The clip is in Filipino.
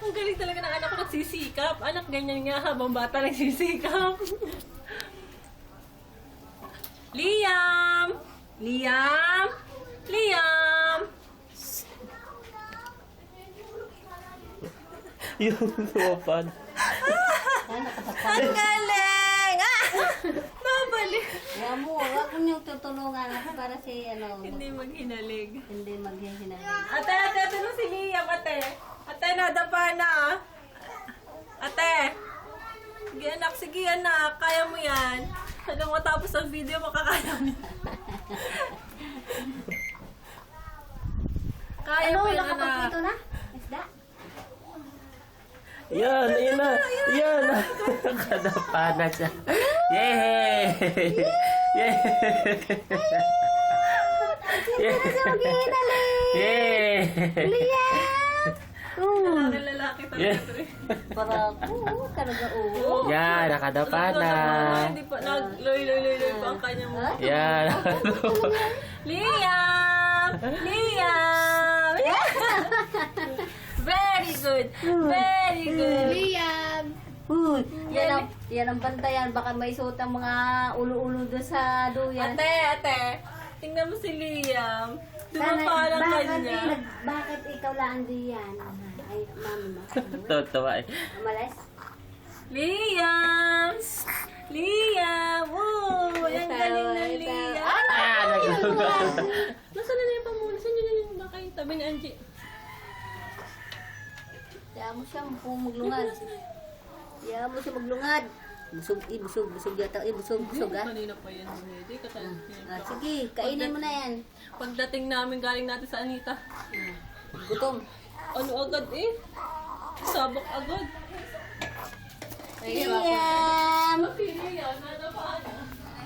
Ang galing talaga ng anak ko nagsisikap. Anak, ganyan nga habang bata nagsisikap. Liam! Liam! Liam! Yung sumapan. Ang galing! Ah! Mabalik! Huwag mo niyong tutulungan para si Hindi maghinalig. hindi maghihinag. Ate, ate na si Liam, ate. Ate, nadapa na. Ate. Sige anak, sige anak. Kaya mo yan. Hanggang matapos ang video, makakaya mo. Kaya mo yan, anak. Nakapagpito na? Isda? Yan, yun na. Yan. Nakadapa na siya. Yay! Yay! Yay! Lalaki, lalaki Yeah. talaga. Tre. Para talaga oo. Yan, nakadapa na. Hindi pa, nag-loy pa ang kanya mo. Yan. Liam! Liam! Very good! Very good! Liam! Yan ang bantayan. Baka may suot ang mga ulo-ulo doon sa duyan. Ate, ate, tingnan mo si Liam. Dumapa lang kanya. Bakit ikaw lang diyan? Ay, mami mo. Totoo eh. Umalis? Liam! Liam! Oh, ang galing ng Liam. Ah, naglugar. Nasaan na yung pamulo? Saan yun yung bakay? Tabi ni Angie. Kaya mo siya maglungad. Kaya mo siya maglungad. Busog yata. Busog ha? Kanina pa yan. Hindi ka Sige, kainin mo na yan. Pagdating namin, galing natin sa Anita. Gutom. Ano agad eh? Sabak agad. Liam!